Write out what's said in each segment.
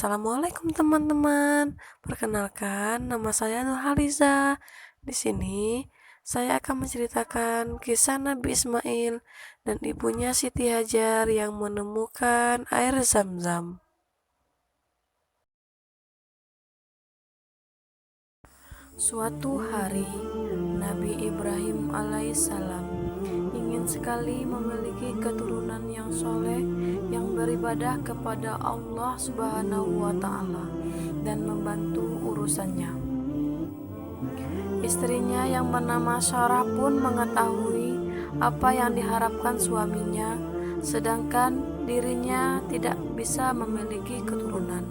Assalamualaikum teman-teman. Perkenalkan, nama saya Nurhaliza. Di sini saya akan menceritakan kisah Nabi Ismail dan ibunya Siti Hajar yang menemukan air Zam-Zam. Suatu hari, Nabi Ibrahim alaihissalam ingin sekali memiliki keturunan yang soleh yang beribadah kepada Allah Subhanahu wa Ta'ala dan membantu urusannya. Istrinya yang bernama Sarah pun mengetahui apa yang diharapkan suaminya, sedangkan dirinya tidak bisa memiliki keturunan.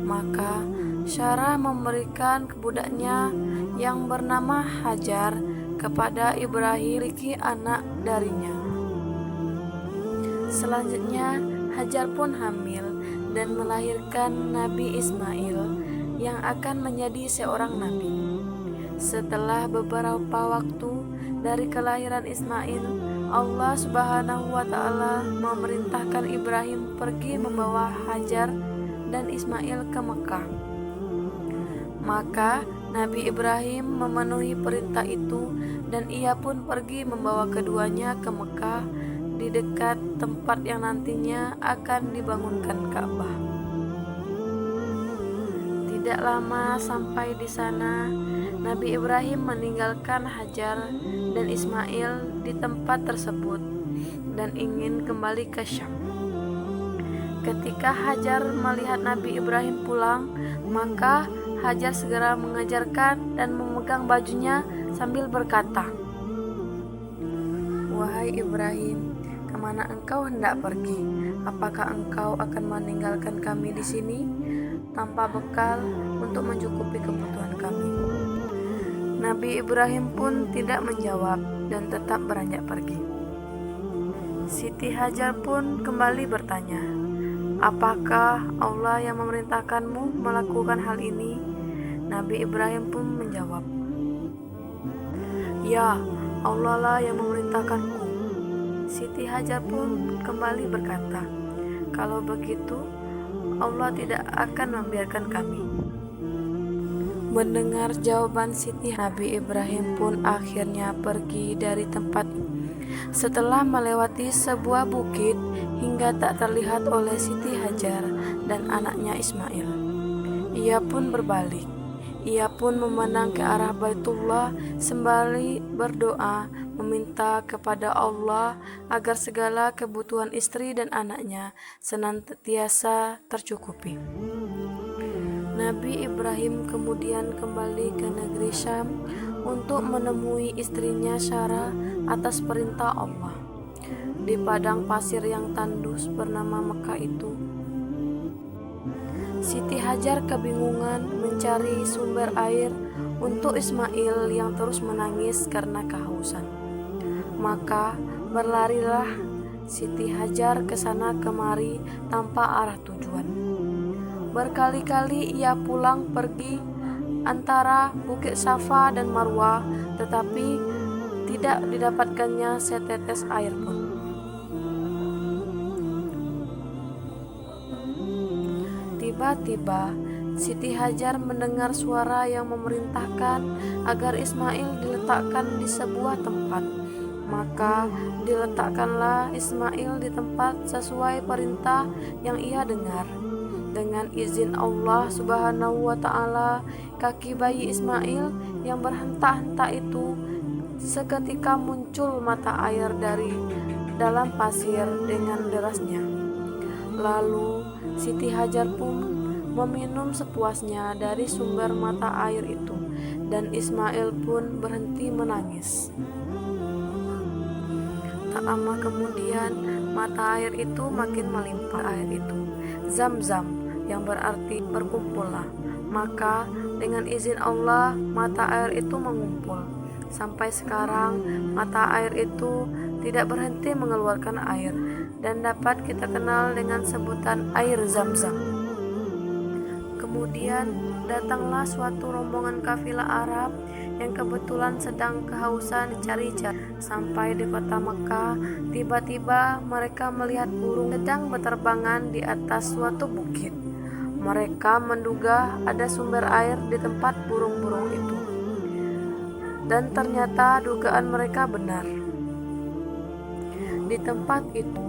Maka Sarah memberikan budaknya yang bernama Hajar kepada Ibrahim memiliki anak darinya. Selanjutnya Hajar pun hamil dan melahirkan Nabi Ismail yang akan menjadi seorang nabi. Setelah beberapa waktu dari kelahiran Ismail, Allah Subhanahu wa Ta'ala memerintahkan Ibrahim pergi membawa Hajar dan Ismail ke Mekah. Maka Nabi Ibrahim memenuhi perintah itu dan ia pun pergi membawa keduanya ke Mekah di dekat tempat yang nantinya akan dibangunkan Ka'bah. Tidak lama sampai di sana, Nabi Ibrahim meninggalkan Hajar dan Ismail di tempat tersebut dan ingin kembali ke Syam. Ketika Hajar melihat Nabi Ibrahim pulang, maka Hajar segera mengejarkan dan memegang bajunya sambil berkata, "Wahai Ibrahim, kemana engkau hendak pergi? Apakah engkau akan meninggalkan kami di sini tanpa bekal untuk mencukupi kebutuhan kami?" Nabi Ibrahim pun tidak menjawab dan tetap beranjak pergi. Siti Hajar pun kembali bertanya, "Apakah Allah yang memerintahkanmu melakukan hal ini?" Nabi Ibrahim pun menjawab, "Ya, Allah lah yang memerintahkanku." Siti Hajar pun kembali berkata, "Kalau begitu, Allah tidak akan membiarkan kami." Mendengar jawaban Siti, Nabi Ibrahim pun akhirnya pergi dari tempat itu. Setelah melewati sebuah bukit hingga tak terlihat oleh Siti Hajar dan anaknya Ismail, ia pun berbalik. Ia pun memandang ke arah Baitullah sembari berdoa meminta kepada Allah agar segala kebutuhan istri dan anaknya senantiasa tercukupi. Nabi Ibrahim kemudian kembali ke negeri Syam untuk menemui istrinya Sarah atas perintah Allah. Di padang pasir yang tandus bernama Mekah itu, Siti Hajar kebingungan mencari sumber air untuk Ismail yang terus menangis karena kehausan. Maka berlarilah Siti Hajar ke sana kemari tanpa arah tujuan. Berkali-kali ia pulang pergi antara Bukit Safa dan Marwah, tetapi tidak didapatkannya setetes air pun. Tiba-tiba Siti Hajar mendengar suara yang memerintahkan agar Ismail diletakkan di sebuah tempat. Maka diletakkanlah Ismail di tempat sesuai perintah yang ia dengar. Dengan izin Allah Subhanahu wa Ta'ala, kaki bayi Ismail yang berhentak-hentak itu seketika muncul mata air dari dalam pasir dengan derasnya. Lalu Siti Hajar pun meminum sepuasnya dari sumber mata air itu, dan Ismail pun berhenti menangis. Tak lama kemudian mata air itu makin melimpah. Air itu Zam-Zam, yang berarti berkumpullah. Maka dengan izin Allah mata air itu mengumpul. Sampai sekarang mata air itu tidak berhenti mengeluarkan air dan dapat kita kenal dengan sebutan air Zam-Zam. Kemudian datanglah suatu rombongan kafilah Arab yang kebetulan sedang kehausan cari-cari. Sampai di kota Mekah, tiba-tiba mereka melihat burung sedang berterbangan di atas suatu bukit. Mereka menduga ada sumber air di tempat burung-burung itu. Dan ternyata dugaan mereka benar. Di tempat itu,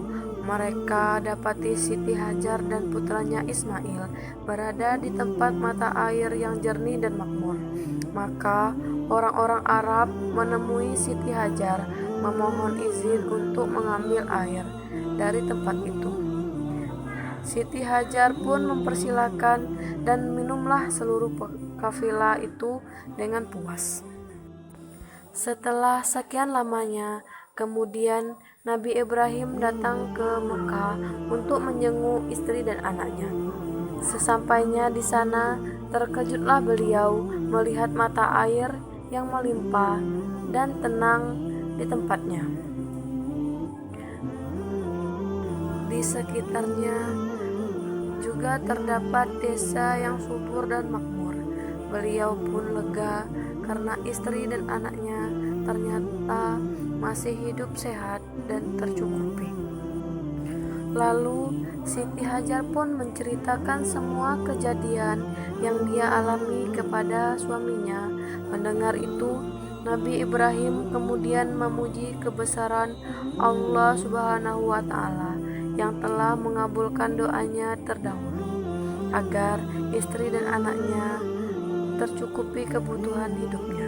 mereka dapati Siti Hajar dan putranya Ismail berada di tempat mata air yang jernih dan makmur. Maka orang-orang Arab menemui Siti Hajar memohon izin untuk mengambil air dari tempat itu. Siti Hajar pun mempersilakan dan minumlah seluruh kafilah itu dengan puas. Setelah sekian lamanya, kemudian Nabi Ibrahim datang ke Mekah untuk menjenguk istri dan anaknya. Sesampainya di sana, terkejutlah beliau melihat mata air yang melimpah dan tenang di tempatnya. Di sekitarnya juga terdapat desa yang subur dan makmur. Beliau pun lega karena istri dan anaknya ternyata masih hidup sehat dan tercukupi. Lalu Siti Hajar pun menceritakan semua kejadian yang dia alami kepada suaminya. Mendengar itu, Nabi Ibrahim kemudian memuji kebesaran Allah Subhanahu wa Ta'ala yang telah mengabulkan doanya terdahulu agar istri dan anaknya tercukupi kebutuhan hidupnya.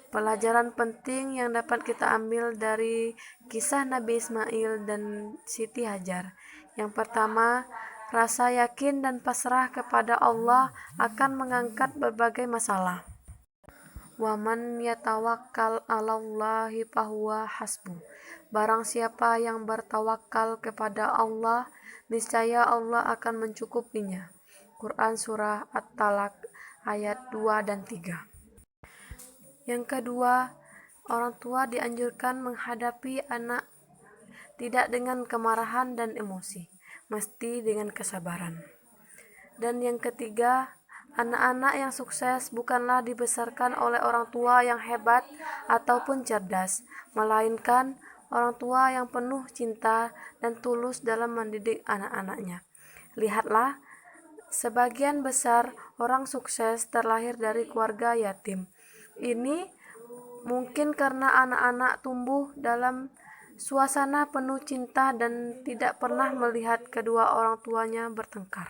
Pelajaran penting yang dapat kita ambil dari kisah Nabi Ismail dan Siti Hajar. Yang pertama, rasa yakin dan pasrah kepada Allah akan mengangkat berbagai masalah. Wa man yatawakkal 'alallahi fahuwa hasbuh. Barang siapa yang bertawakal kepada Allah, niscaya Allah akan mencukupinya. Quran Surah At-Talaq ayat 2 dan 3. Yang kedua, orang tua dianjurkan menghadapi anak tidak dengan kemarahan dan emosi, mesti dengan kesabaran. Dan yang ketiga, anak-anak yang sukses bukanlah dibesarkan oleh orang tua yang hebat ataupun cerdas, melainkan orang tua yang penuh cinta dan tulus dalam mendidik anak-anaknya. Lihatlah, sebagian besar orang sukses terlahir dari keluarga yatim. Ini mungkin karena anak-anak tumbuh dalam suasana penuh cinta dan tidak pernah melihat kedua orang tuanya bertengkar.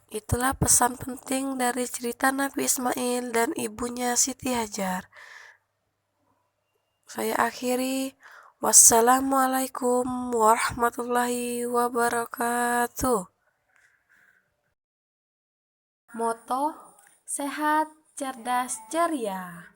Itulah pesan penting dari cerita Nabi Ismail dan ibunya Siti Hajar. Saya akhiri. Wassalamualaikum warahmatullahi wabarakatuh. Moto: sehat, cerdas, ceria.